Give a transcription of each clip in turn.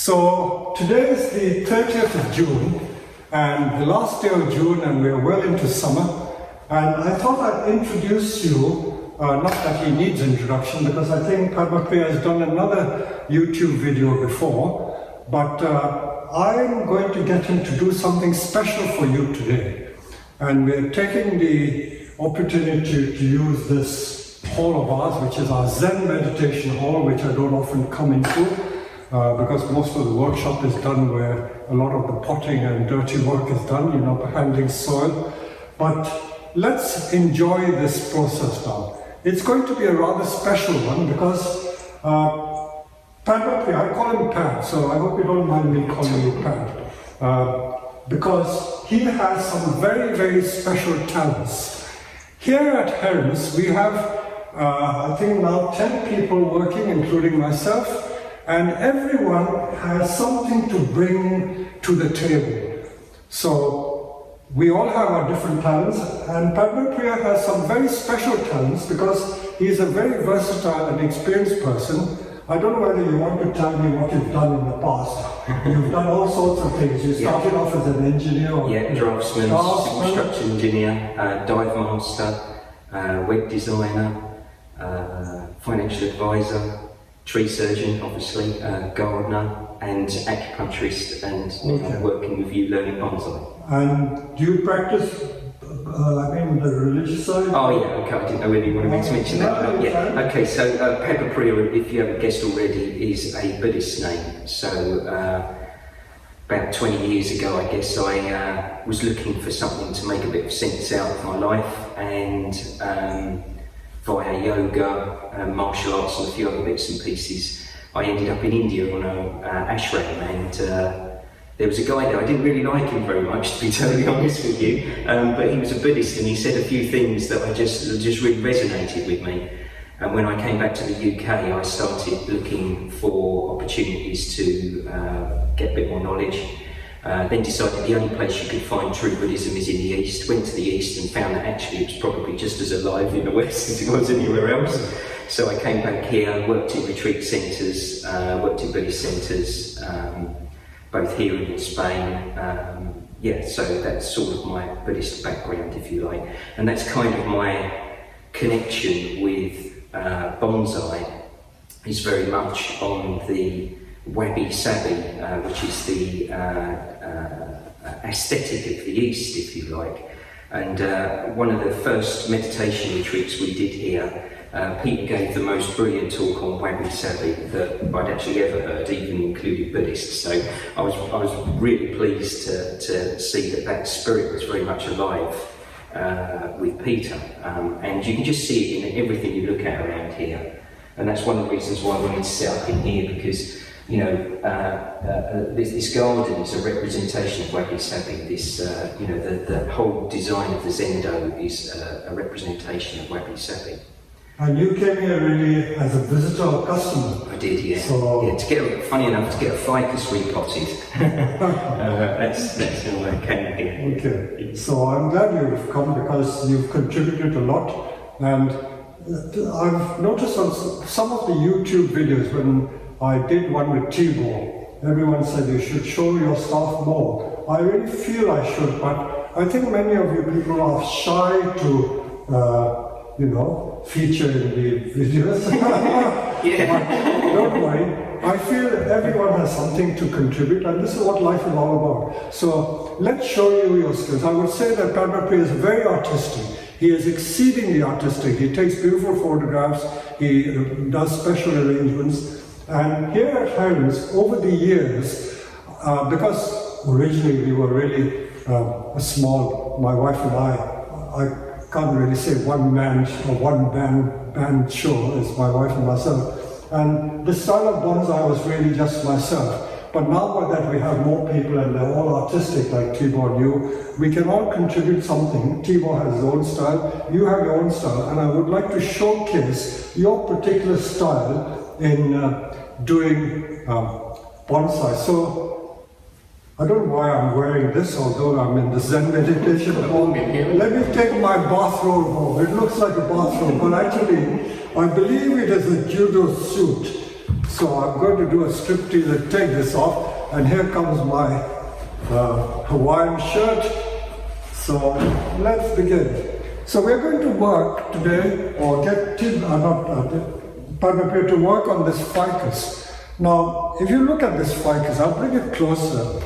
So today is the 30th of June and the last day of June, and we're well into summer. And I thought I'd introduce you, not that he needs introduction because I think Padmapriya has done another YouTube video before, but I'm going to get him to do something special for you today. And we're taking the opportunity to use this hall of ours, which is our Zen meditation hall, which I don't often come into. Because most of the workshop is done where a lot of the potting and dirty work is done, handling soil. But let's enjoy this process now. It's going to be a rather special one because Padmapriya, I call him Pad, so I hope you don't mind me calling you Pad. Because he has some very, very special talents. Here at Herons, we have, I think now 10 people working, including myself. And everyone has something to bring to the table. So we all have our different talents, and Padmapriya has some very special talents because he is a very versatile and experienced person. I don't know whether you want to tell me what you've done in the past. You've done all sorts of things. You started off as an engineer. Draftsman, structural engineer, dive master, web designer, financial advisor, tree surgeon, obviously, gardener, and acupuncturist, and working with you learning bonsai. And do you practice, the religious side? Oh yeah, okay, I didn't know whether you wanted me to mention that. Okay, so Padmapriya, if you haven't guessed already, is a Buddhist name. So about 20 years ago, I guess, I was looking for something to make a bit of sense out of my life, and via yoga, martial arts and a few other bits and pieces, I ended up in India on an ashram, and there was a guy there. I didn't really like him very much, to be totally honest with you, but he was a Buddhist and he said a few things that I just really resonated with me. And when I came back to the UK, I started looking for opportunities to get a bit more knowledge. Then decided the only place you could find true Buddhism is in the East. Went to the East and found that actually it was probably just as alive in the West as it was anywhere else. So I came back here, worked in retreat centres, worked in Buddhist centres, both here and in Spain. So that's sort of my Buddhist background, if you like. And that's kind of my connection with bonsai, is very much on the wabi-sabi, which is the aesthetic of the East, if you like. And one of the first meditation retreats we did here, Peter gave the most brilliant talk on wabi-sabi that I'd actually ever heard, even including Buddhists. So I was really pleased to see that spirit was very much alive with Peter. And you can just see it in everything you look at around here. And that's one of the reasons why I wanted to set up in here, because this garden is a representation of wabi-sabi. The whole design of the zendo is a representation of wabi-sabi. And you came here really as a visitor or customer? I did, yeah. So Funny enough, to get a ficus repotted. That's how I came here. Okay, so I'm glad you've come because you've contributed a lot. And I've noticed on some of the YouTube videos, when I did one with Tibor, everyone said you should show your staff more. I really feel I should, but I think many of you people are shy to, feature in the videos. But don't worry, I feel everyone has something to contribute, and this is what life is all about. So let's show you your skills. I would say that Padmapriya is very artistic. He is exceedingly artistic. He takes beautiful photographs, he does special arrangements. And here at Herons, over the years, because originally we were really small, my wife and I can't really say one man or one band show, it's my wife and myself. And the style of bonsai was really just myself. But now that we have more people and they're all artistic like Tibor and you, we can all contribute something. Tibor has his own style, you have your own style, and I would like to showcase your particular style in doing bonsai. So I don't know why I'm wearing this, although I'm in the Zen meditation hall. Let me take my bathrobe off. It looks like a bathrobe, but actually I believe it is a judo suit. So I'm going to do a striptease and take this off, and here comes my Hawaiian shirt. So let's begin. So we're going to work today, or get Padmapriya to work on this ficus. Now, if you look at this ficus, I'll bring it closer.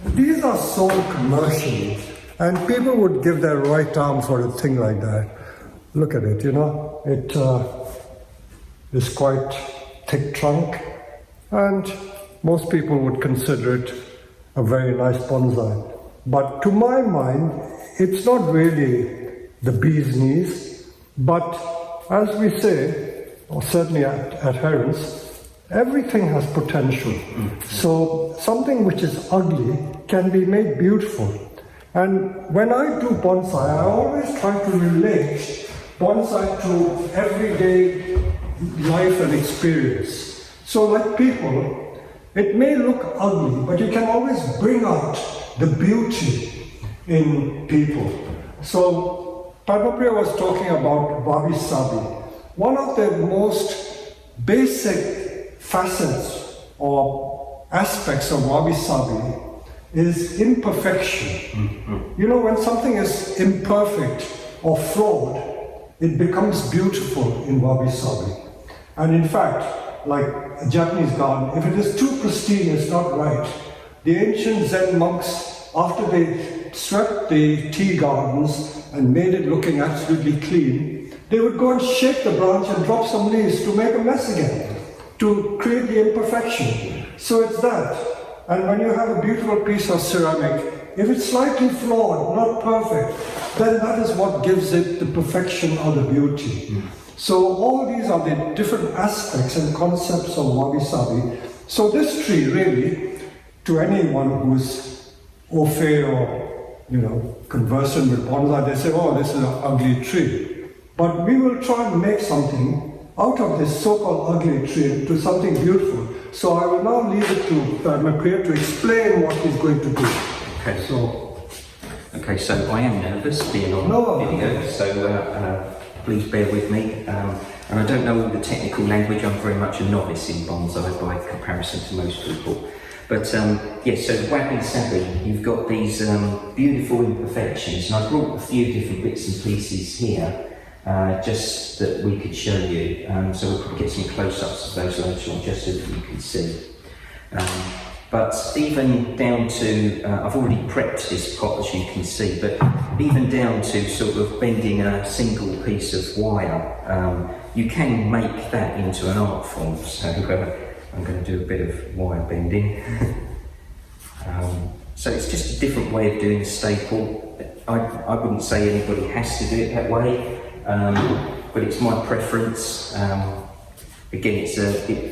These are sold commercially, and people would give their right arm for a thing like that. Look at it, you know, it is quite thick trunk, and most people would consider it a very nice bonsai. But to my mind, it's not really the bee's knees, but as we say, or certainly at Herons, everything has potential. So something which is ugly can be made beautiful. And when I do bonsai, I always try to relate bonsai to everyday life and experience. So like people, it may look ugly, but you can always bring out the beauty in people. So Padmapriya was talking about wabi-sabi. One of the most basic facets or aspects of wabi-sabi is imperfection. You know, when something is imperfect or flawed, it becomes beautiful in wabi-sabi. And in fact, like a Japanese garden, if it is too pristine, it's not right. The ancient Zen monks, after they swept the tea gardens and made it looking absolutely clean, they would go and shake the branch and drop some leaves to make a mess again, to create the imperfection. So it's that. And when you have a beautiful piece of ceramic, if it's slightly flawed, not perfect, then that is what gives it the perfection or the beauty. So all these are the different aspects and concepts of wabi-sabi. So this tree really, to anyone who's au fait or conversant with bonsai, they say, oh, this is an ugly tree. But we will try and make something out of this so-called ugly tree into something beautiful. So I will now leave it to Padmapriya to explain what he's going to do. Okay. So I am nervous being on video, so please bear with me. And I don't know all the technical language. I'm very much a novice in bonsai by comparison to most people. But so wabi-sabi, you've got these beautiful imperfections, and I brought a few different bits and pieces here, just that we could show you. So we'll probably get some close-ups of those later on, just so that you can see. But even down to, I've already prepped this pot, as you can see, but even down to sort of bending a single piece of wire, you can make that into an art form. So I'm going to do a bit of wire bending. So it's just a different way of doing a staple. I wouldn't say anybody has to do it that way, but it's my preference. Again,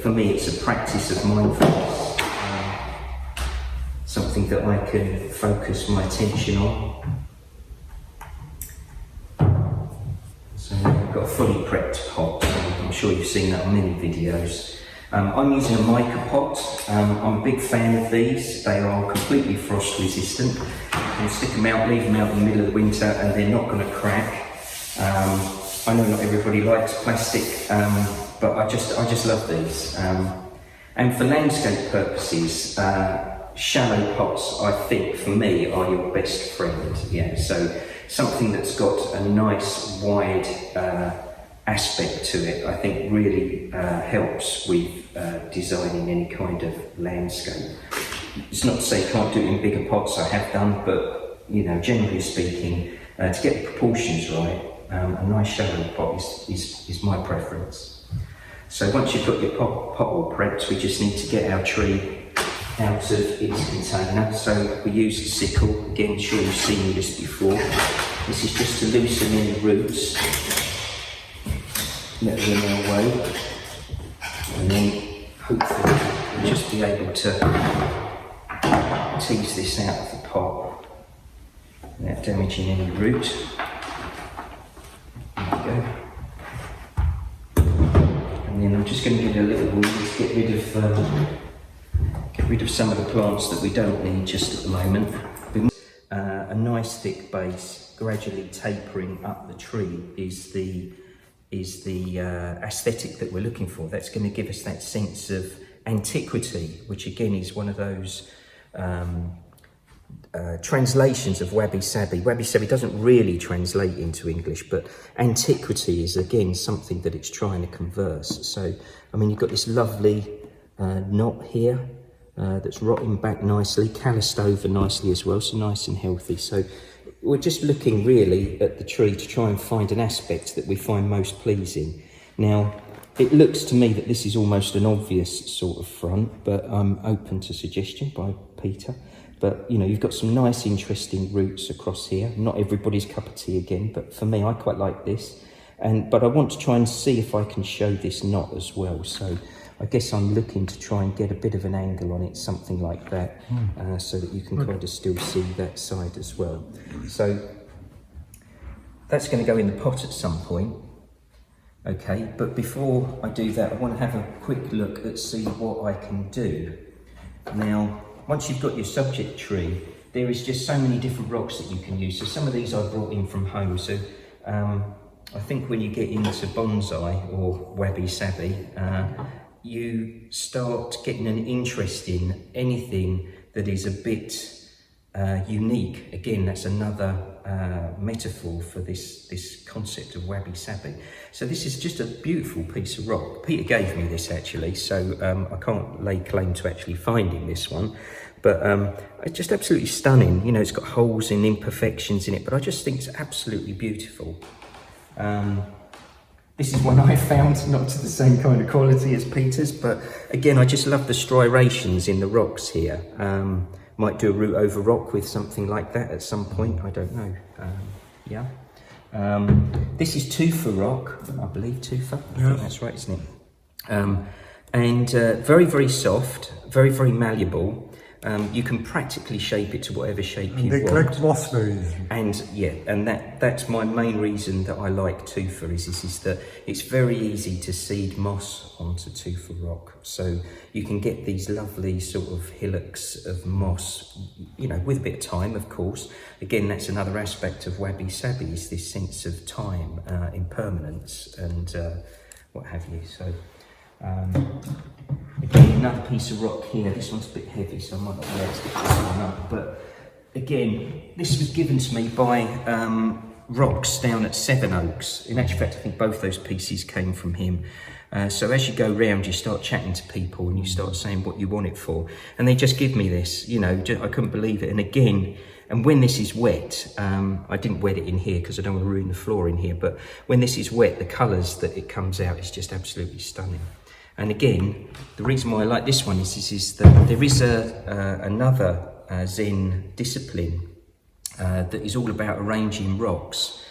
for me, it's a practice of mindfulness. Something that I can focus my attention on. So I've got a fully prepped pot. I'm sure you've seen that on many videos. I'm using a mica pot. I'm a big fan of these. They are completely frost resistant. You can stick them out, leave them out in the middle of the winter, and they're not going to crack. I know not everybody likes plastic, but I just love these. And for landscape purposes, shallow pots, I think, for me, are your best friend. Yeah, so something that's got a nice wide aspect to it, I think really helps with designing any kind of landscape. It's not to say you can't do it in bigger pots, I have done, but generally speaking, to get the proportions right, a nice shallow pot is my preference. So once you've got your pot all prepped, we just need to get our tree out of its container. So we use the sickle. Again, sure you've seen this before. This is just to loosen in the roots, let them in our way, and then hopefully we'll just be able to tease this out of the pot without damaging any root. There we go. And then I'm just going to give it a little weed, get rid of some of the plants that we don't need just at the moment. A nice thick base, gradually tapering up the tree, is the is the aesthetic that we're looking for. That's going to give us that sense of antiquity, which again is one of those translations of wabi-sabi. Wabi-sabi doesn't really translate into English, but antiquity is again something that it's trying to converse. So, I mean, you've got this lovely knot here that's rotting back nicely, calloused over nicely as well, so nice and healthy. So we're just looking really at the tree to try and find an aspect that we find most pleasing. Now, it looks to me that this is almost an obvious sort of front, but I'm open to suggestion by Peter. But, you know, you've got some nice, interesting roots across here. Not everybody's cup of tea again, but for me, I quite like this. But I want to try and see if I can show this knot as well. So I guess I'm looking to try and get a bit of an angle on it, something like that, so that you can kind of still see that side as well. So that's going to go in the pot at some point. Okay, but before I do that, I want to have a quick look at see what I can do. Now, once you've got your subject tree, there is just so many different rocks that you can use. So some of these I brought in from home. So I think when you get into bonsai or wabi-sabi, you start getting an interest in anything that is a bit unique. Again, that's another metaphor for this concept of wabi-sabi. So this is just a beautiful piece of rock. Peter gave me this actually, so I can't lay claim to actually finding this one, but it's just absolutely stunning. You know, it's got holes and imperfections in it, but I just think it's absolutely beautiful. This is one I found, not to the same kind of quality as Peter's, but again, I just love the striations in the rocks here. Might do a root over rock with something like that at some point, I don't know. Yeah. This is tufa rock, I believe, tufa. I think that's right, isn't it? And very, very soft, very, very malleable. You can practically shape it to whatever shape you want. They collect moss very easily. And yeah, and that's my main reason that I like tufa is that it's very easy to seed moss onto tufa rock. So you can get these lovely sort of hillocks of moss, you know, with a bit of time, of course. Again, that's another aspect of wabi-sabi, is this sense of time, impermanence, and what have you. So. Again, another piece of rock here. This one's a bit heavy, so I might not be able to get this one up. But again, this was given to me by Rocks down at Sevenoaks. In actual fact, I think both those pieces came from him. So as you go round, you start chatting to people and you start saying what you want it for. And they just give me this, you know, I couldn't believe it. And again, and when this is wet, I didn't wet it in here because I don't want to ruin the floor in here, but when this is wet, the colours that it comes out is just absolutely stunning. And again, the reason why I like this one is that there is another Zen discipline that is all about arranging rocks,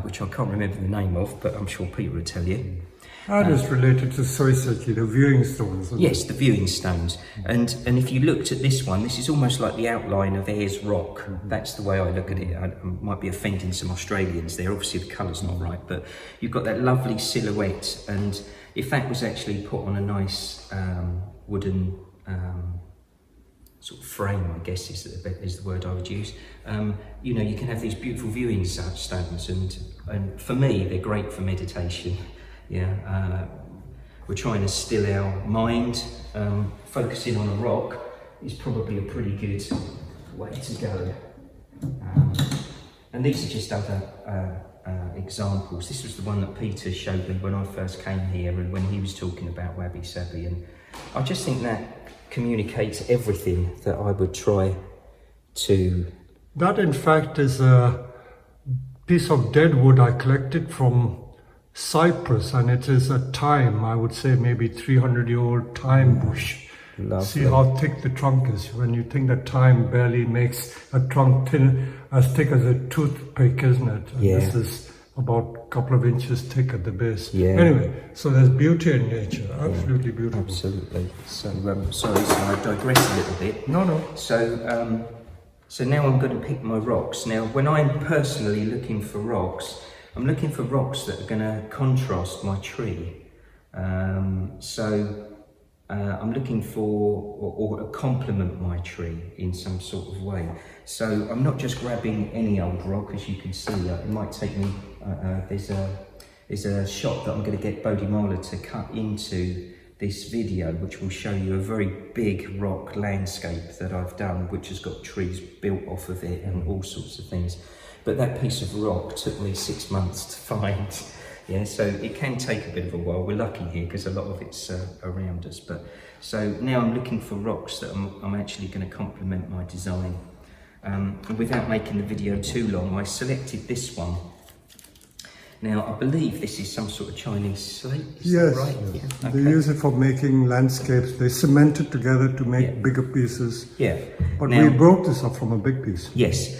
which I can't remember the name of, but I'm sure Peter will tell you. That is related to Soiseki, the viewing stones. Yes, the viewing stones. And if you looked at this one, this is almost like the outline of Ayers Rock. That's the way I look at it. I might be offending some Australians there. Obviously the colour's not right, but you've got that lovely silhouette. And if that was actually put on a nice wooden sort of frame, I guess is the word I would use, you know, you can have these beautiful viewing stones. And for me, they're great for meditation. Yeah, we're trying to still our mind. Focusing on a rock is probably a pretty good way to go. And these are just other examples. This was the one that Peter showed me when I first came here and when he was talking about wabi-sabi. And I just think that communicates everything that I would try to... That in fact is a piece of dead wood I collected from Cyprus, and it is a thyme, I would say maybe 300-year-old thyme bush. Lovely. See how thick the trunk is. When you think that thyme barely makes a trunk as thick as a toothpick, isn't it? And yeah. This is about a couple of inches thick at the base. Yeah. Anyway, so there's beauty in nature, absolutely beautiful. Absolutely. So, sorry, so I digress a little bit. No. So now I'm going to pick my rocks. Now, when I'm personally looking for rocks, I'm looking for rocks that are going to contrast my tree. I'm looking for or complement my tree in some sort of way. So I'm not just grabbing any old rock, as you can see. It might take me, there's a is a shot that I'm going to get Bodhimala to cut into this video, which will show you a very big rock landscape that I've done, which has got trees built off of it and all sorts of things. But that piece of rock took me 6 months to find. Yeah, so it can take a bit of a while. We're lucky here because a lot of it's around us. But so now I'm looking for rocks that I'm actually going to complement my design. And without making the video too long, I selected this one. Now, I believe this is some sort of Chinese slate, is Yes, that right? Yeah. They Okay. use it for making landscapes. They cement it together to make Yeah. bigger pieces. Yeah. But Now- we broke this up from a big piece. Yes,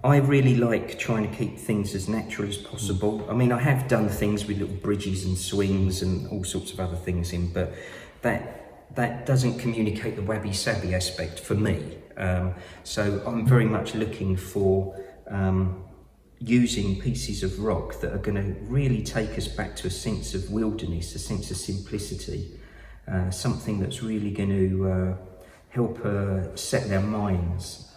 I really like trying to keep things as natural as possible. I mean, I have done things with little bridges and swings and all sorts of other things in, but that doesn't communicate the wabi-sabi aspect for me. So I'm very much looking for using pieces of rock that are going to really take us back to a sense of wilderness, a sense of simplicity, something that's really going to help settle our minds.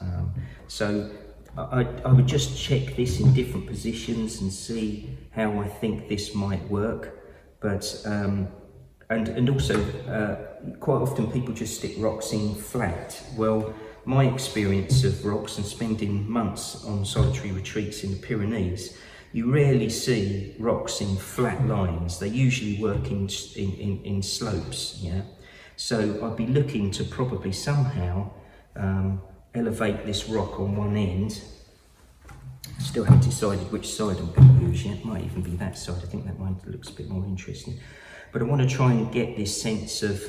So I would just check this in different positions and see how I think this might work. But and also quite often people just stick rocks in flat. Well, my experience of rocks and spending months on solitary retreats in the Pyrenees, you rarely see rocks in flat lines. They usually work in slopes. Yeah. So I'd be looking to probably somehow elevate this rock on one end. Still haven't decided which side I'm going to use yet. Might even be that side. I think that one looks a bit more interesting. But I want to try and get this sense of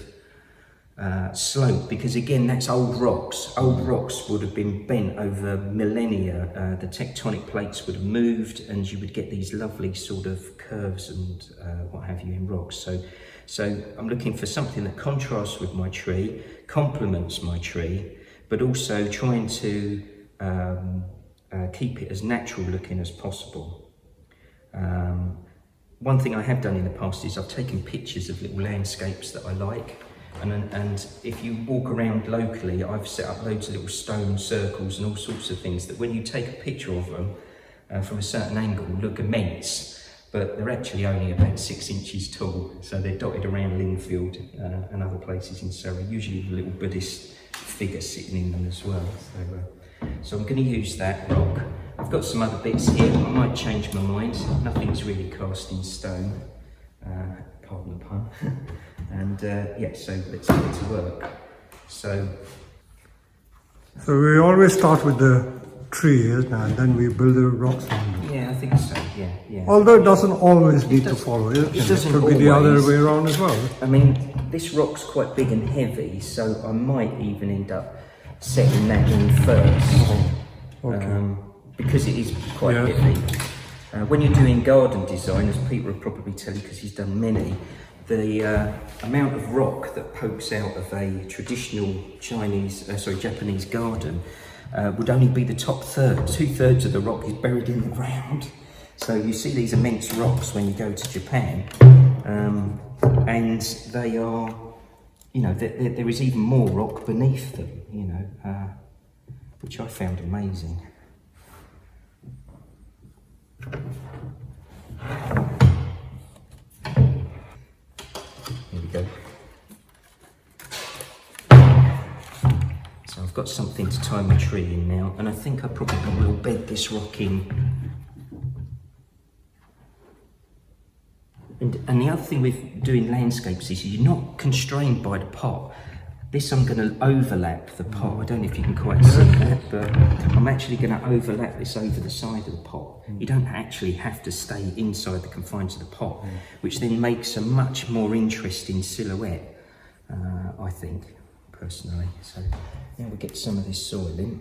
slope, because again, that's old rocks. Old rocks would have been bent over millennia. The tectonic plates would have moved, and you would get these lovely sort of curves and what have you in rocks. So I'm looking for something that contrasts with my tree, complements my tree, but also trying to keep it as natural looking as possible. One thing I have done in the past is I've taken pictures of little landscapes that I like, and if you walk around locally, I've set up loads of little stone circles and all sorts of things that when you take a picture of them from a certain angle look immense, but they're actually only about 6 inches tall. So they're dotted around Lingfield and other places in Surrey, usually with a little Buddhist figure sitting in them as well. So I'm going to use that rock. I've got some other bits here. I might change my mind. Nothing's really cast in stone. Pardon the pun. And yeah, so let's get to work. So we always start with the tree, isn't it? And then we build the rocks on them. yeah, I think so. Yeah. Although it doesn't always need to follow it. It doesn't could be the other always. way around as well. I mean, this rock's quite big and heavy, so I might even end up setting that in first. Okay. Because it is quite Yeah. heavy. When you're doing garden design, as Peter will probably tell you because he's done many, the amount of rock that pokes out of a traditional Japanese garden would only be the top third. 2/3 of the rock is buried in the ground. So you see these immense rocks when you go to Japan, and they are, you know, there is even more rock beneath them, you know, which I found amazing. Here we go. So I've got something to tie my tree in now, and I think I probably will bed this rock in. And the other thing with doing landscapes is you're not constrained by the pot. This I'm going to overlap the pot. I don't know if you can quite see that, but I'm actually going to overlap this over the side of the pot. You don't actually have to stay inside the confines of the pot, which then makes a much more interesting silhouette, I think, personally. So now we'll get some of this soil in.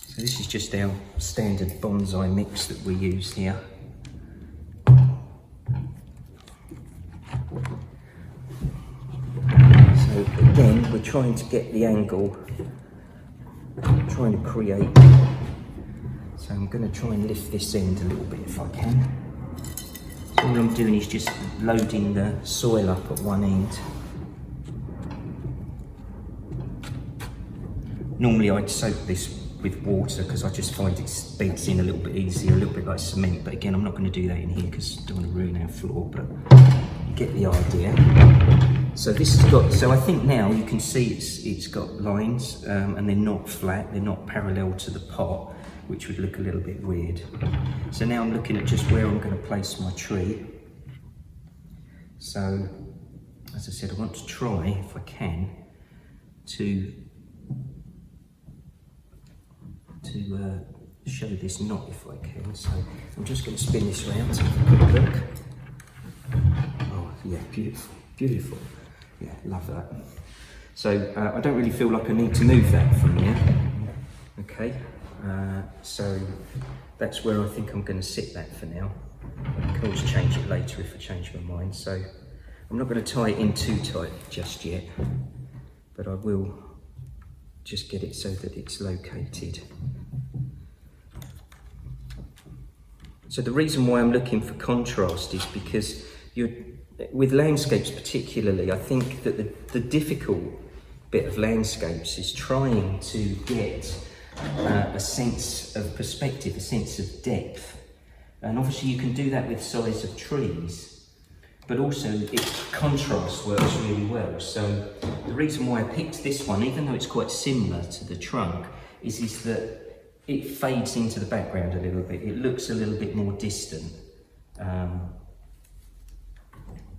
So this is just our standard bonsai mix that we use here. So again, we're trying to get the angle, trying to create. So I'm going to try and lift this end a little bit if I can. So all I'm doing is just loading the soil up at one end. Normally I'd soak this with water because I just find it beds in a little bit easier, a little bit like cement. But again, I'm not going to do that in here because I don't want to ruin our floor, but you get the idea. So this has got, so I think now you can see it's got lines and they're not flat, they're not parallel to the pot, which would look a little bit weird. So now I'm looking at just where I'm going to place my tree. So, as I said, I want to try, if I can, to show this knot if I can. So I'm just going to spin this around to have a quick look. Oh yeah, beautiful, beautiful. Yeah, love that. So I don't really feel like I need to move that from here. Okay, so that's where I think I'm going to sit that for now. I can always change it later if I change my mind. So I'm not going to tie it in too tight just yet, but I will just get it so that it's located. So the reason why I'm looking for contrast is because with landscapes particularly, I think that the difficult bit of landscapes is trying to get a sense of perspective, a sense of depth. And obviously you can do that with size of trees, but also contrast works really well. So the reason why I picked this one, even though it's quite similar to the trunk, is that it fades into the background a little bit. It looks a little bit more distant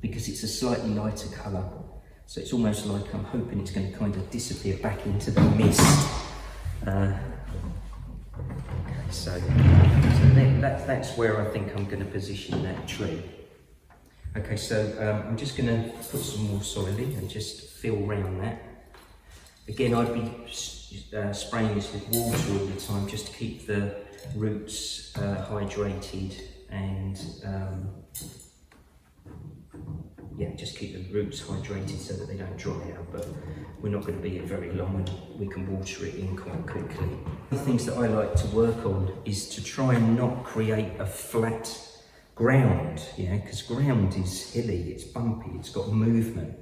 because it's a slightly lighter colour. So it's almost like I'm hoping it's going to kind of disappear back into the mist. So that's where I think I'm going to position that tree. Okay, so I'm just going to put some more soil in and just fill around that. Again, I'd be spraying this with water all the time just to keep the roots hydrated and yeah, just keep the roots hydrated so that they don't dry out, but we're not going to be here very long and we can water it in quite quickly. The things that I like to work on is to try and not create a flat ground, yeah, because ground is hilly, it's bumpy, it's got movement.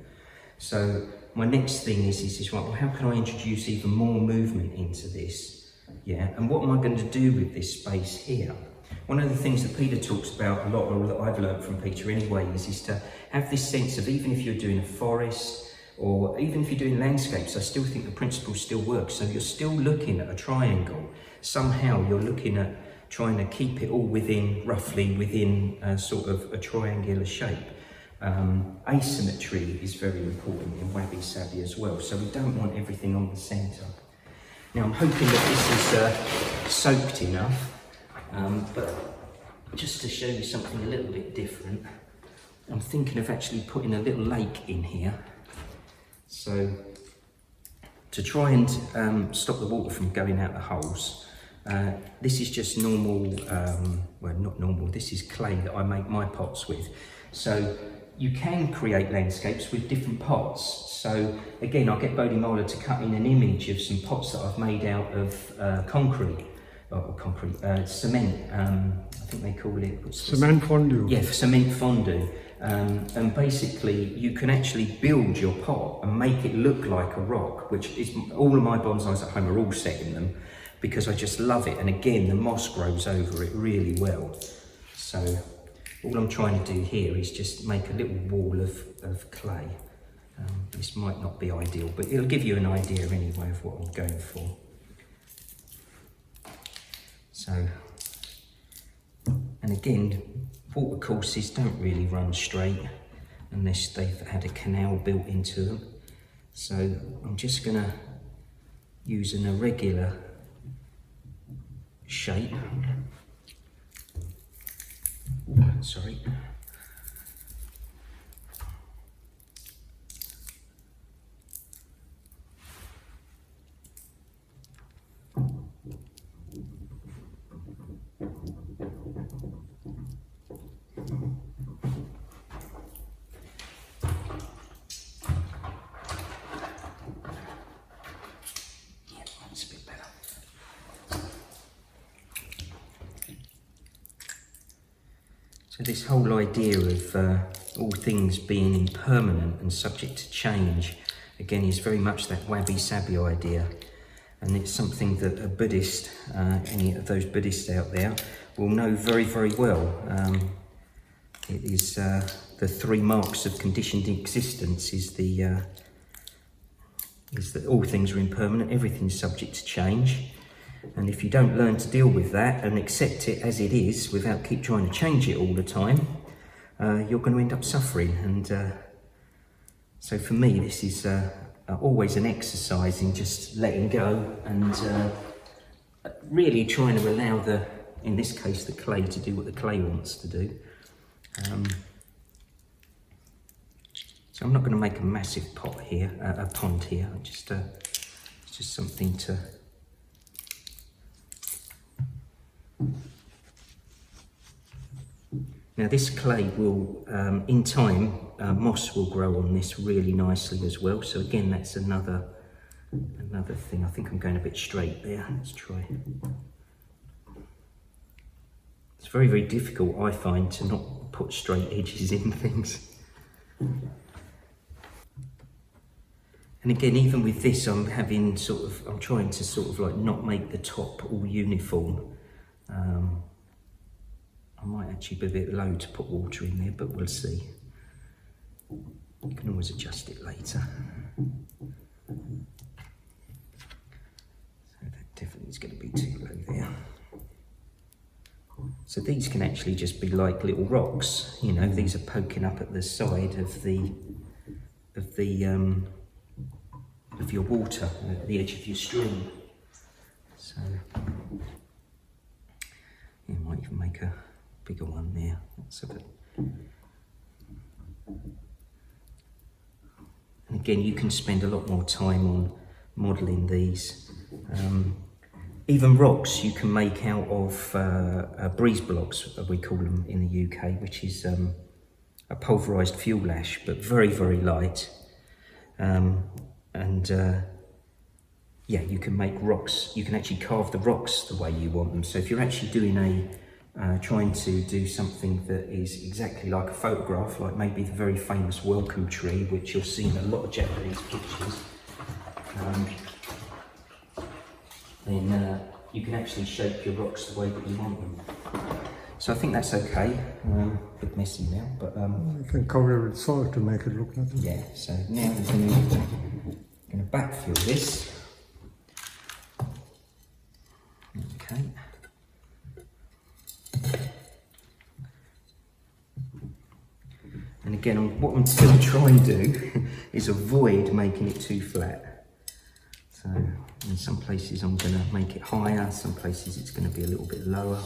So my next thing is right, well, how can I introduce even more movement into this? Yeah, and what am I going to do with this space here? One of the things that Peter talks about a lot, or that I've learned from Peter anyway, is to have this sense of, even if you're doing a forest, or even if you're doing landscapes, I still think the principle still works. So you're still looking at a triangle. Somehow you're looking at trying to keep it all roughly within a sort of a triangular shape. Asymmetry is very important in wabi-sabi as well, so we don't want everything on the centre. Now I'm hoping that this is soaked enough, but just to show you something a little bit different, I'm thinking of actually putting a little lake in here. So to try and stop the water from going out the holes, this is just normal, well not normal, this is clay that I make my pots with. So you can create landscapes with different pots. So again, I'll get Bodhimola to cut in an image of some pots that I've made out of cement. I think they call it cement fondue. Yeah, cement fondue. And basically you can actually build your pot and make it look like a rock, which is, all of my bonsais at home are all set in them because I just love it. And again, the moss grows over it really well. So all I'm trying to do here is just make a little wall of clay. This might not be ideal, but it'll give you an idea anyway of what I'm going for. So, and again, watercourses don't really run straight unless they've had a canal built into them. So I'm just going to use an irregular shape. Sorry. So this whole idea of all things being impermanent and subject to change, again, is very much that wabi-sabi idea. and it's something that a Buddhist, any of those Buddhists out there, will know very, very well. It is the 3 marks of conditioned existence is that all things are impermanent, everything's subject to change. And if you don't learn to deal with that and accept it as it is without keep trying to change it all the time, you're going to end up suffering. And so for me, this is always an exercise in just letting go and really trying to allow in this case, the clay to do what the clay wants to do. So I'm not going to make a massive pot here, a pond here. It's just something to. Now this clay will, in time, moss will grow on this really nicely as well. So again, that's another thing. I think I'm going a bit straight there. Let's try. It's very, very difficult, I find, to not put straight edges in things. And again, even with this, I'm trying to sort of like not make the top all uniform. I might actually be a bit low to put water in there, but we'll see. You can always adjust it later. So that definitely is going to be too low there. So these can actually just be like little rocks, you know, these are poking up at the side of your water, at the edge of your stream. So you might even make a bigger one there. That's a bit. And again, you can spend a lot more time on modelling these. Even rocks you can make out of breeze blocks, we call them in the UK, which is a pulverised fuel ash, but very, very light. Yeah, you can make rocks, you can actually carve the rocks the way you want them. So if you're actually doing trying to do something that is exactly like a photograph, like maybe the very famous welcome tree, which you'll see in a lot of Japanese pictures, then you can actually shape your rocks the way that you want them. So I think that's okay. A bit messy now, but you can cover it with salt to make it look nice. Yeah. So now we're going to backfill this. Okay. And again, what I'm going to try and do is avoid making it too flat. So in some places I'm going to make it higher, some places it's going to be a little bit lower.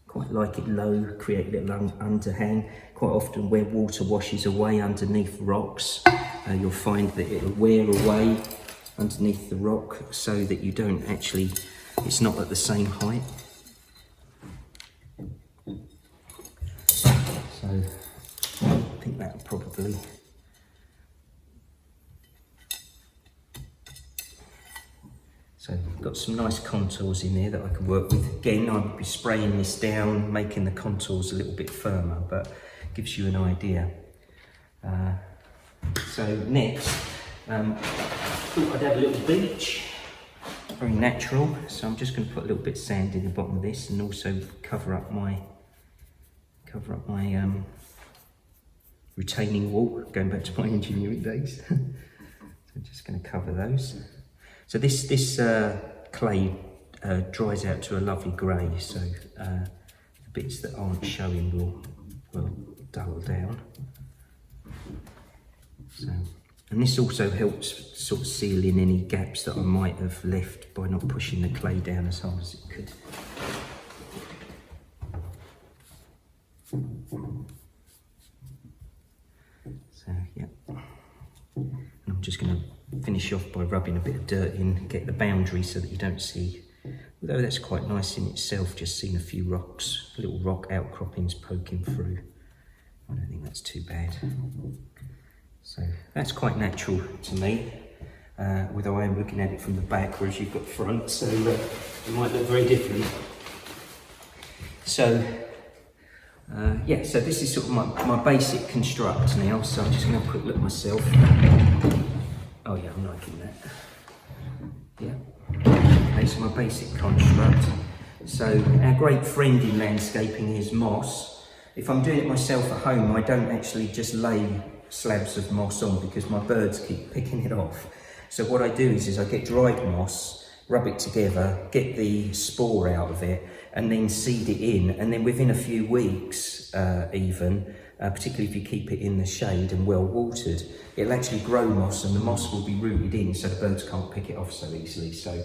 Quite like it low, create a little underhang. Quite often where water washes away underneath rocks, you'll find that it'll wear away underneath the rock so that you don't actually, it's not at the same height. So I think that'll probably. So I've got some nice contours in there that I can work with. Again, I'll be spraying this down, making the contours a little bit firmer, but it gives you an idea. So next, I thought I'd have a little beach, very natural. So I'm just going to put a little bit of sand in the bottom of this and also cover up my retaining wall, going back to my engineering days. So I'm just going to cover those. So this clay dries out to a lovely grey, so the bits that aren't showing will dull down. So, and this also helps sort of seal in any gaps that I might have left by not pushing the clay down as hard as it could. So yeah, and I'm just going to finish off by rubbing a bit of dirt in, get the boundary so that you don't see, although that's quite nice in itself, just seeing a few rocks, little rock outcroppings poking through. I don't think that's too bad. So that's quite natural to me, although I am looking at it from the back, whereas you've got the front, so it might look very different. So yeah, so this is sort of my basic construct now, so I'm just going to have a quick look myself. Oh yeah, I'm liking that. Yeah. Okay, so my basic construct. So our great friend in landscaping is moss. If I'm doing it myself at home, I don't actually just lay slabs of moss on because my birds keep picking it off. So what I do is I get dried moss, rub it together, get the spore out of it, and then seed it in. And then within a few weeks, particularly if you keep it in the shade and well watered, it'll actually grow moss, and the moss will be rooted in, so the birds can't pick it off so easily. So,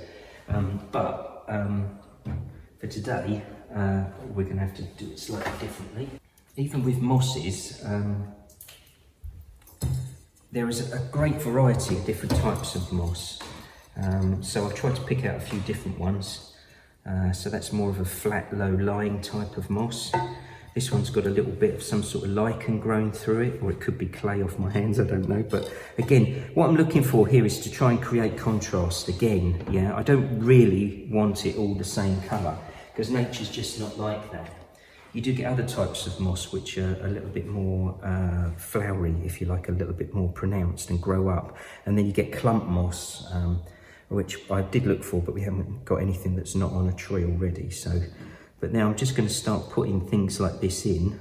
for today, we're going to have to do it slightly differently. Even with mosses, there is a great variety of different types of moss. So I've tried to pick out a few different ones. So that's more of a flat, low-lying type of moss. This one's got a little bit of some sort of lichen growing through it, or it could be clay off my hands, I don't know. But again, what I'm looking for here is to try and create contrast again. Yeah, I don't really want it all the same colour, because nature's just not like that. You do get other types of moss which are a little bit more flowery, if you like, a little bit more pronounced and grow up. And then you get clump moss, which I did look for, but we haven't got anything that's not on a tree already. So, but now I'm just going to start putting things like this in.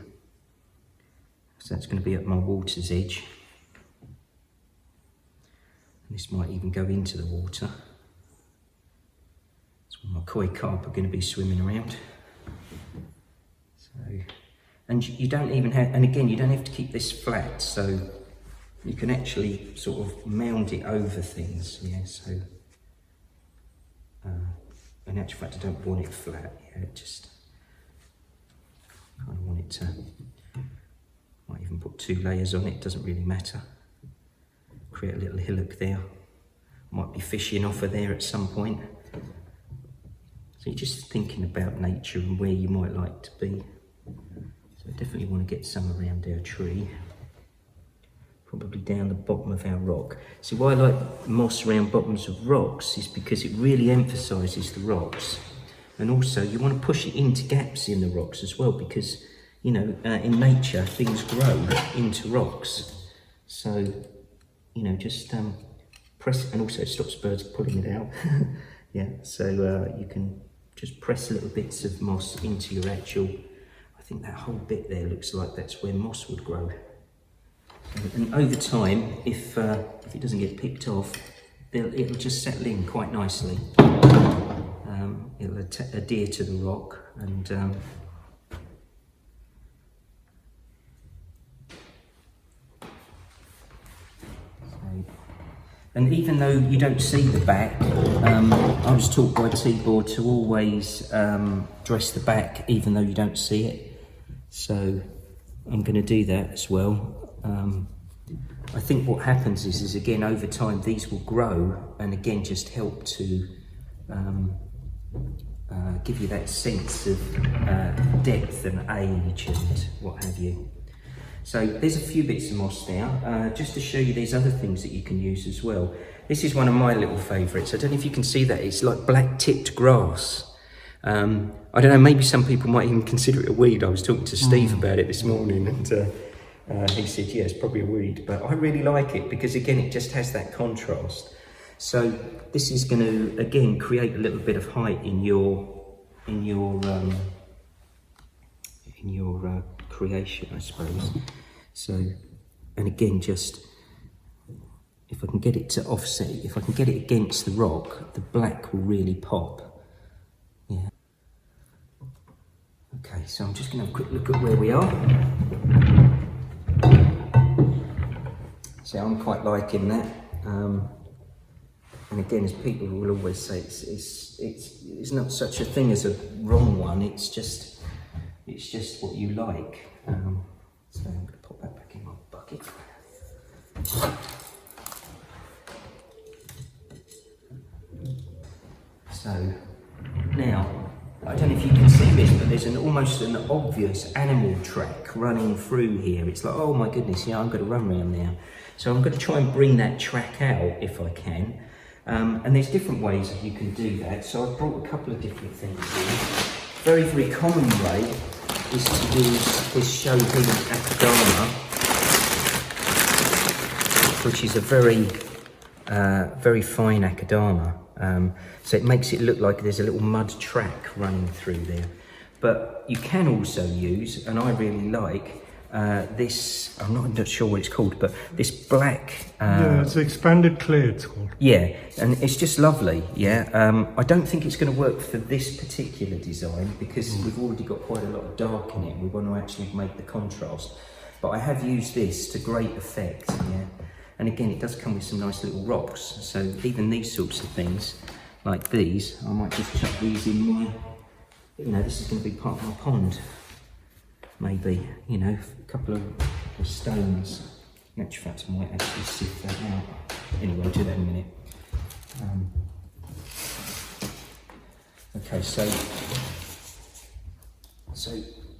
So that's going to be at my water's edge. And this might even go into the water. That's where my koi carp are going to be swimming around. So, and you don't even have, and again, you don't have to keep this flat, so you can actually sort of mound it over things. Yeah, so in actual fact, I don't want it flat. Yeah, just kind of want it to. Might even put 2 layers on it. Doesn't really matter. Create a little hillock there. Might be fishing off of there at some point. So you're just thinking about nature and where you might like to be. So I definitely want to get some around our tree. Probably down the bottom of our rock. See, why I like moss around bottoms of rocks is because it really emphasises the rocks. And also you want to push it into gaps in the rocks as well, because, you know, in nature things grow into rocks. So, you know, just press, and also it stops birds pulling it out. Yeah, so you can just press little bits of moss into your actual, I think that whole bit there looks like that's where moss would grow. And over time, if it doesn't get picked off, it'll just settle in quite nicely. It'll adhere to the rock, and and even though you don't see the back, I was taught by Tibor to always dress the back even though you don't see it. So I'm going to do that as well. I think what happens is again, over time, these will grow and again just help to give you that sense of depth and age and what have you. So there's a few bits of moss now, just to show you there's other things that you can use as well. This is one of my little favourites. I don't know if you can see that. It's like black-tipped grass. I don't know, maybe some people might even consider it a weed. I was talking to Steve about it this morning, and he said, yeah, it's probably a weed, but I really like it because again, it just has that contrast. So this is going to again create a little bit of height in your creation, I suppose. So, and again, just if I can get it to offset, if I can get it against the rock, the black will really pop. Yeah. Okay, so I'm just going to have a quick look at where we are. So I'm quite liking that, and again, as people will always say, it's not such a thing as a wrong one. It's just what you like. So I'm going to pop that back in my bucket. So now, I don't know if you can see this, but there's almost an obvious animal track running through here. It's like, oh my goodness, yeah, I'm going to run around there. So I'm going to try and bring that track out if I can. And there's different ways that you can do that. So I've brought a couple of different things here. Very, very common way is to use this show here, Akadama, which is a very very fine akadama. So it makes it look like there's a little mud track running through there. But you can also use, and I really like, this, I'm not sure what it's called, but this black... yeah, it's expanded clay, it's called. Yeah, and it's just lovely, yeah. I don't think it's going to work for this particular design because we've already got quite a lot of dark in it. We want to actually make the contrast. But I have used this to great effect, yeah. And again, it does come with some nice little rocks. So even these sorts of things, like these, I might just chuck these in my, you know, this is going to be part of my pond. Maybe, you know, a couple of stones. In actual fact, I might actually sift that out. Anyway, I'll do that in a minute. Okay, so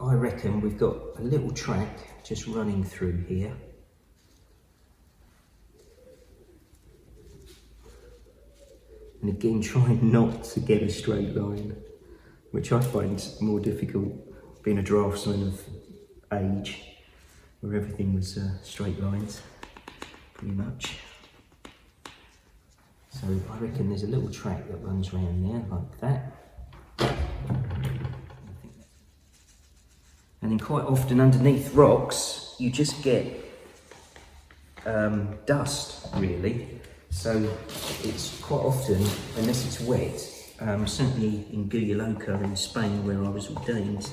I reckon we've got a little track just running through here. And again, trying not to get a straight line, which I find more difficult being a draftsman of age, where everything was straight lines, pretty much. So I reckon there's a little track that runs around there, like that. And then quite often underneath rocks, you just get dust, really. So it's quite often, unless it's wet, certainly in Guyaloca in Spain where I was ordained,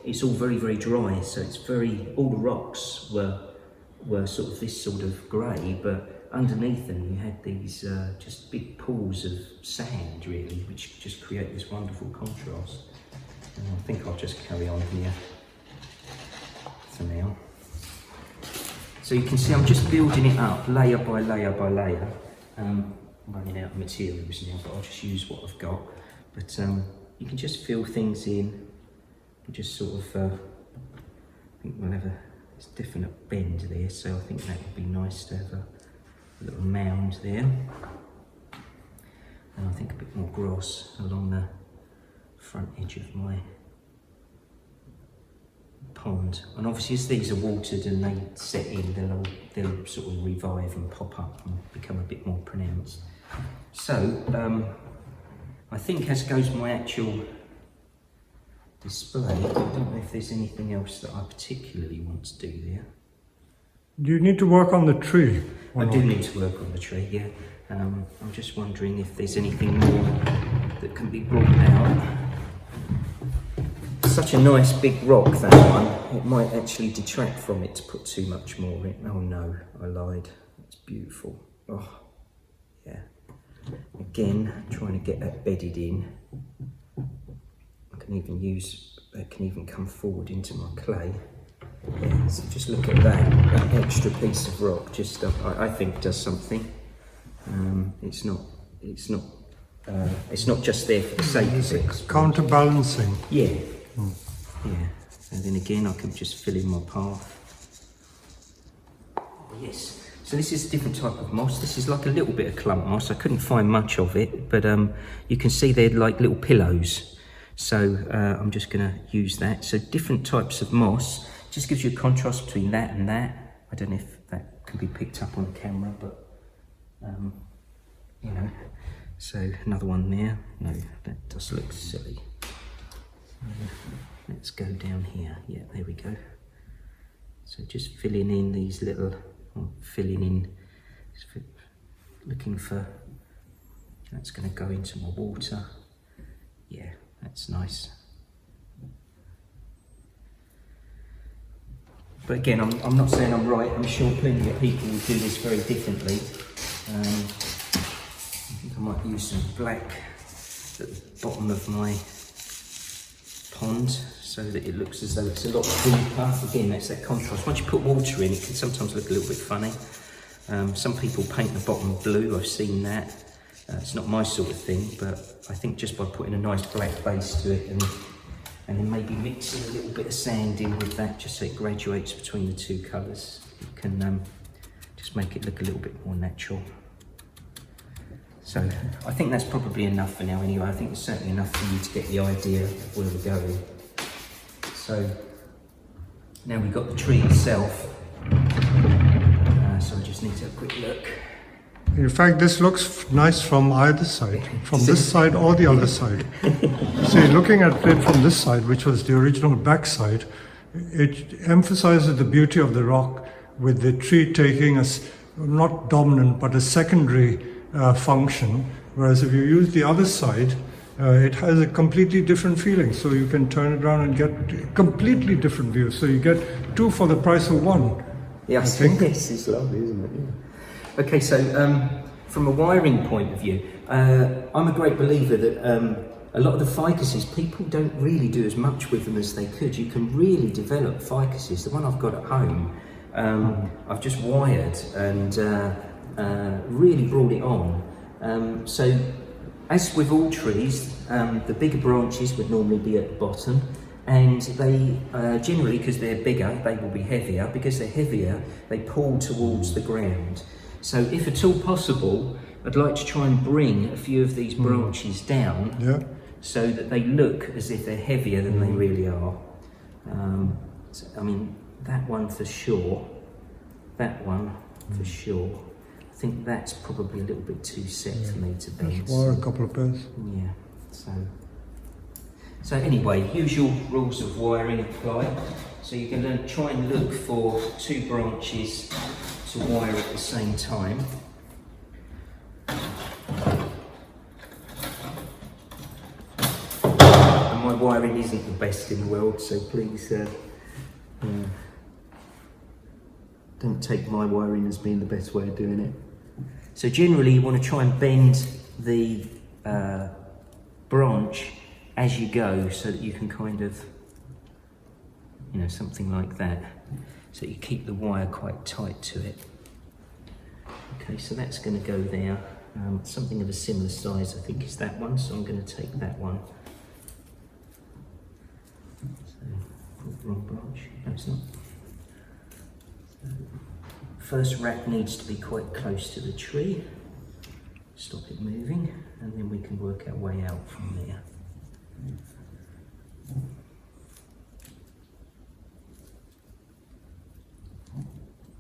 it's all very, very dry. So it's very, all the rocks were sort of this sort of grey, but underneath them you had these just big pools of sand, really, which just create this wonderful contrast. And I think I'll just carry on here for now. So you can see I'm just building it up layer by layer by layer. I'm running out of materials now, but I'll just use what I've got. But you can just fill things in and just sort of, I think we'll have a definite bend there, so I think that would be nice to have a little mound there. And I think a bit more grass along the front edge of my pond. And obviously as these are watered and they set in, they'll sort of revive and pop up and become a bit more pronounced. So I think as goes my actual display, I don't know if there's anything else that I particularly want to do there. Do you need to work on the tree? I do need to work on the tree, yeah. I'm just wondering if there's anything more that can be brought out. Such a nice big rock, that one. It might actually detract from it to put too much more in. Oh no, I lied. It's beautiful. Oh, yeah. Again, trying to get that bedded in. I can even use, it can even come forward into my clay. Yeah, so just look at that extra piece of rock. Just, I think does something. It's not just there for the sake of it. Counterbalancing. Yeah. Yeah, and then again I can just fill in my path. Yes, so this is a different type of moss. This is like a little bit of clump moss. I couldn't find much of it, but you can see they're like little pillows. So I'm just going to use that. So different types of moss just gives you a contrast between that and that. I don't know if that can be picked up on camera, but you know. So another one there. No, that does look silly. Let's go down here. Yeah, there we go. So just filling in these little, looking for, that's going to go into my water. Yeah, that's nice. But again, I'm not saying I'm right. I'm sure plenty of people will do this very differently. I think I might use some black at the bottom of my pond so that it looks as though it's a lot deeper. Again, that's that contrast. Once you put water in, it can sometimes look a little bit funny. Some people paint the bottom blue, I've seen that. It's not my sort of thing, but I think just by putting a nice black base to it and then maybe mixing a little bit of sand in with that, just so it graduates between the two colours, it can just make it look a little bit more natural. So I think that's probably enough for now anyway. I think it's certainly enough for you to get the idea of where we're going. So now we've got the tree itself. So I just need to have a quick look. In fact, this looks nice from either side, from this side or the other side. See, looking at it from this side, which was the original back side, it emphasizes the beauty of the rock with the tree taking a, not dominant, but a secondary function. Whereas if you use the other side, it has a completely different feeling. So you can turn it around and get a completely different view. So you get two for the price of one. Yes, I think. yes, it's lovely, isn't it? Yeah. Okay, so from a wiring point of view, I'm a great believer that a lot of the ficuses, people don't really do as much with them as they could. You can really develop ficuses. The one I've got at home, I've just wired and really brought it on. So, as with all trees, the bigger branches would normally be at the bottom, and they generally, because they're bigger, they will be heavier. Because they're heavier, they pull towards the ground. So if at all possible, I'd like to try and bring a few of these branches down so that they look as if they're heavier than they really are. So, I mean, that one for sure, that one for sure. I think that's probably a little bit too set for me to bend. Just wire a couple of pairs. Yeah, so anyway, usual rules of wiring apply. So you can try and look for two branches to wire at the same time. And my wiring isn't the best in the world, so please don't take my wiring as being the best way of doing it. So generally you want to try and bend the branch as you go, so that you can kind of, you know, something like that. So you keep the wire quite tight to it. Okay, so that's going to go there. Something of a similar size, I think, is that one. So I'm going to take that one. So, wrong branch. No, it's not. So, first rack needs to be quite close to the tree. Stop it moving, and then we can work our way out from there.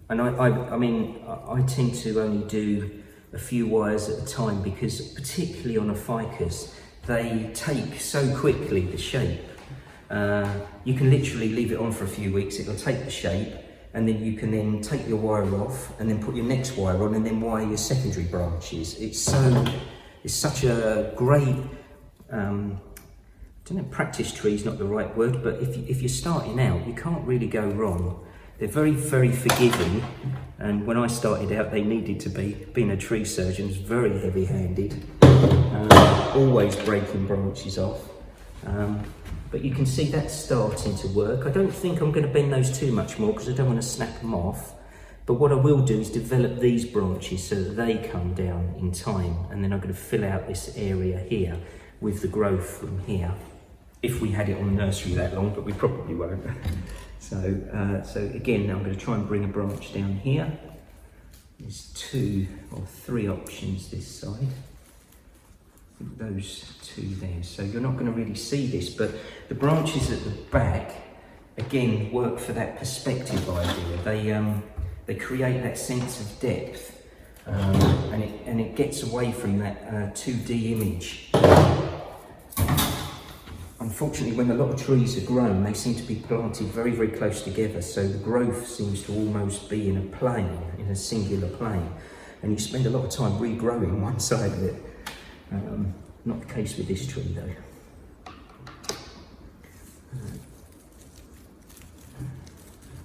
And I mean, I tend to only do a few wires at a time, because particularly on a ficus, they take so quickly the shape. You can literally leave it on for a few weeks, it'll take the shape, and then you can then take your wire off and then put your next wire on and then wire your secondary branches. It's such a great, I don't know, practice tree is not the right word, but if you're starting out, you can't really go wrong. They're very, very forgiving, and when I started out, they needed to be. Being a tree surgeon is very heavy-handed, always breaking branches off. But you can see that's starting to work. I don't think I'm going to bend those too much more, because I don't want to snap them off. But what I will do is develop these branches so that they come down in time, and then I'm going to fill out this area here with the growth from here. If we had it on the nursery that long, but we probably won't. So again, I'm going to try and bring a branch down here. There's 2 or 3 options this side. I think those 2 there. So you're not going to really see this, but the branches at the back, again, work for that perspective idea. They create that sense of depth, and it gets away from that 2D image. Unfortunately, when a lot of trees are grown, they seem to be planted very, very close together, so the growth seems to almost be in a plane, in a singular plane, and you spend a lot of time regrowing one side of it. Not the case with this tree though.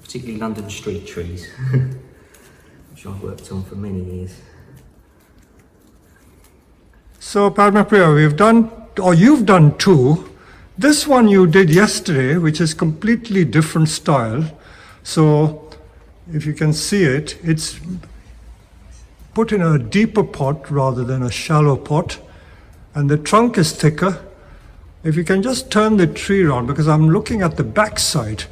Particularly London street trees, which I've worked on for many years. So Padmapriya, we've done, or you've done 2. This one you did yesterday, which is completely different style. So if you can see it, it's put in a deeper pot rather than a shallow pot, and the trunk is thicker. If you can just turn the tree around, because I'm looking at the back side,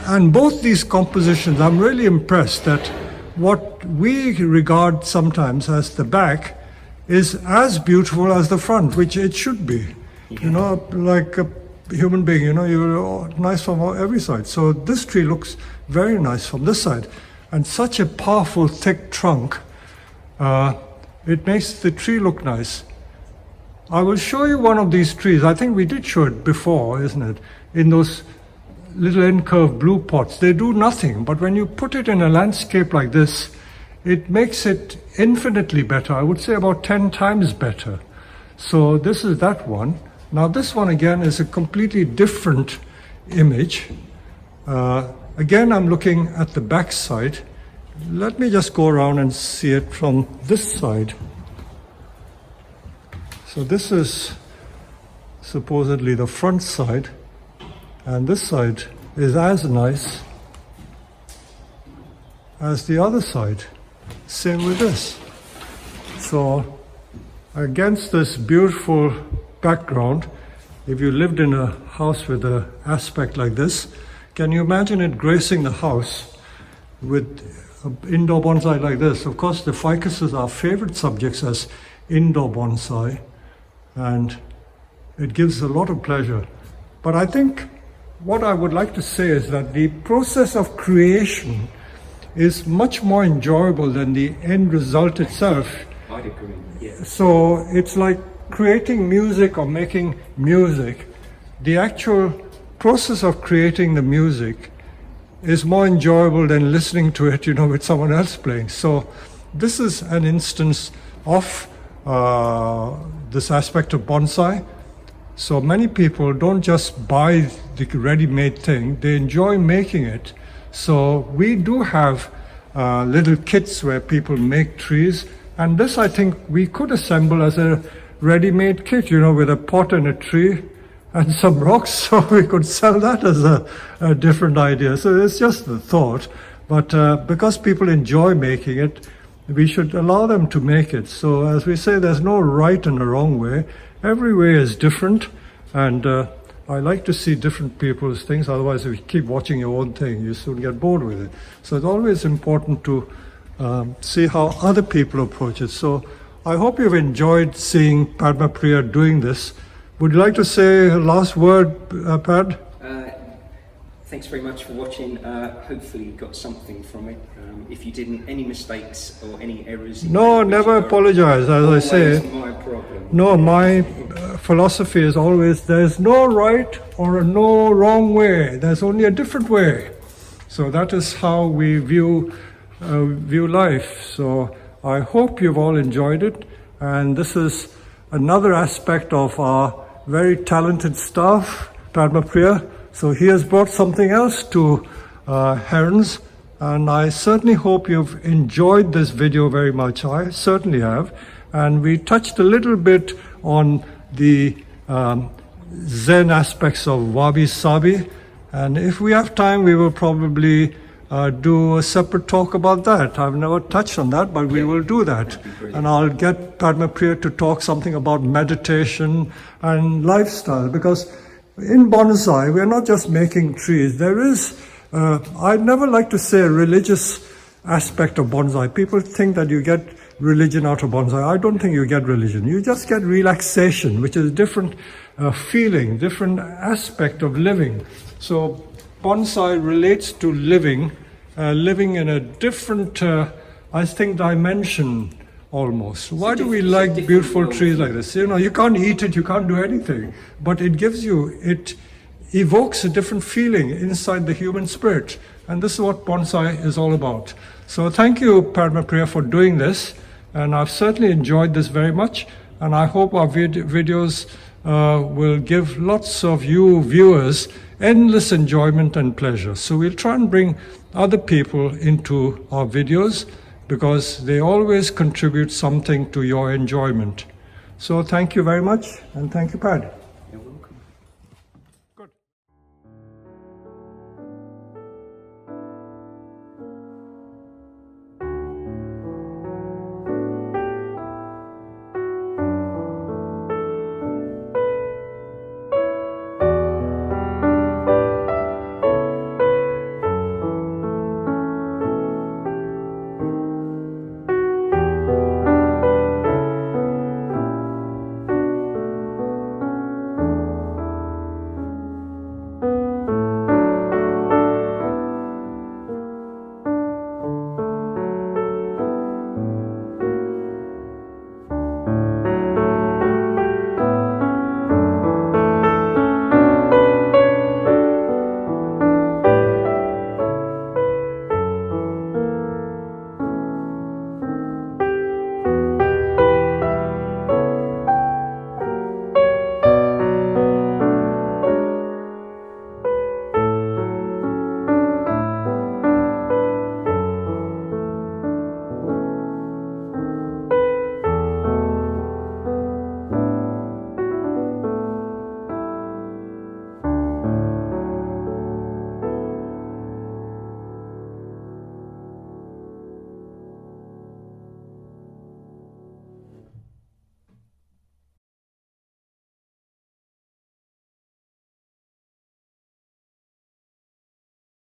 and both these compositions, I'm really impressed that what we regard sometimes as the back is as beautiful as the front, which it should be. You know, like a human being, you know, you're nice from every side. So this tree looks very nice from this side. And such a powerful, thick trunk. it makes the tree look nice. I will show you one of these trees. I think we did show it before, isn't it? In those little incurved blue pots. They do nothing, but when you put it in a landscape like this, it makes it infinitely better. I would say about 10 times better. So this is that one. Now this one again is a completely different image. Again, I'm looking at the back side. Let me just go around and see it from this side. So this is supposedly the front side, and this side is as nice as the other side. Same with this. So against this beautiful background, if you lived in a house with an aspect like this, can you imagine it gracing the house with an indoor bonsai like this? Of course, the ficuses are favorite subjects as indoor bonsai, and it gives a lot of pleasure. But I think what I would like to say is that the process of creation is much more enjoyable than the end result itself. I'd agree, yeah. So it's like creating music or making music. The actual process of creating the music is more enjoyable than listening to it, with someone else playing. So this is an instance of this aspect of bonsai. So many people don't just buy the ready-made thing, they enjoy making it. So we do have little kits where people make trees, and this I think we could assemble as a ready-made kit, with a pot and a tree and some rocks, so we could sell that as a different idea. So it's just the thought, but because people enjoy making it, we should allow them to make it. So as we say, there's no right and a wrong way. Every way is different, and I like to see different people's things. Otherwise, if you keep watching your own thing, you soon get bored with it. So it's always important to see how other people approach it. So I hope you've enjoyed seeing Padmapriya doing this. Would you like to say a last word, Pad? Thanks very much for watching. Hopefully you got something from it. If you didn't, any mistakes or any errors? No, never apologize, as I say. My problem. No, my philosophy is always there's no right or no wrong way. There's only a different way. So that is how we view life. So I hope you've all enjoyed it. And this is another aspect of our very talented staff, Padmapriya. So he has brought something else to Herons, and I certainly hope you've enjoyed this video very much. I certainly have. And we touched a little bit on the Zen aspects of wabi-sabi, and if we have time, we will probably do a separate talk about that. I've never touched on that, but we will do that. And I'll get Padmapriya to talk something about meditation and lifestyle, because in bonsai, we're not just making trees. There is, I'd never like to say a religious aspect of bonsai. People think that you get religion out of bonsai. I don't think you get religion. You just get relaxation, which is a different feeling, different aspect of living. So bonsai relates to living in a different, I think, dimension almost. Why do we like beautiful trees like this? You can't eat it, you can't do anything, but it evokes a different feeling inside the human spirit. And this is what bonsai is all about. So thank you, Padmapriya, for doing this. And I've certainly enjoyed this very much. And I hope our videos will give lots of you viewers endless enjoyment and pleasure. So we'll try and bring other people into our videos, because they always contribute something to your enjoyment. So thank you very much, and thank you, Pad.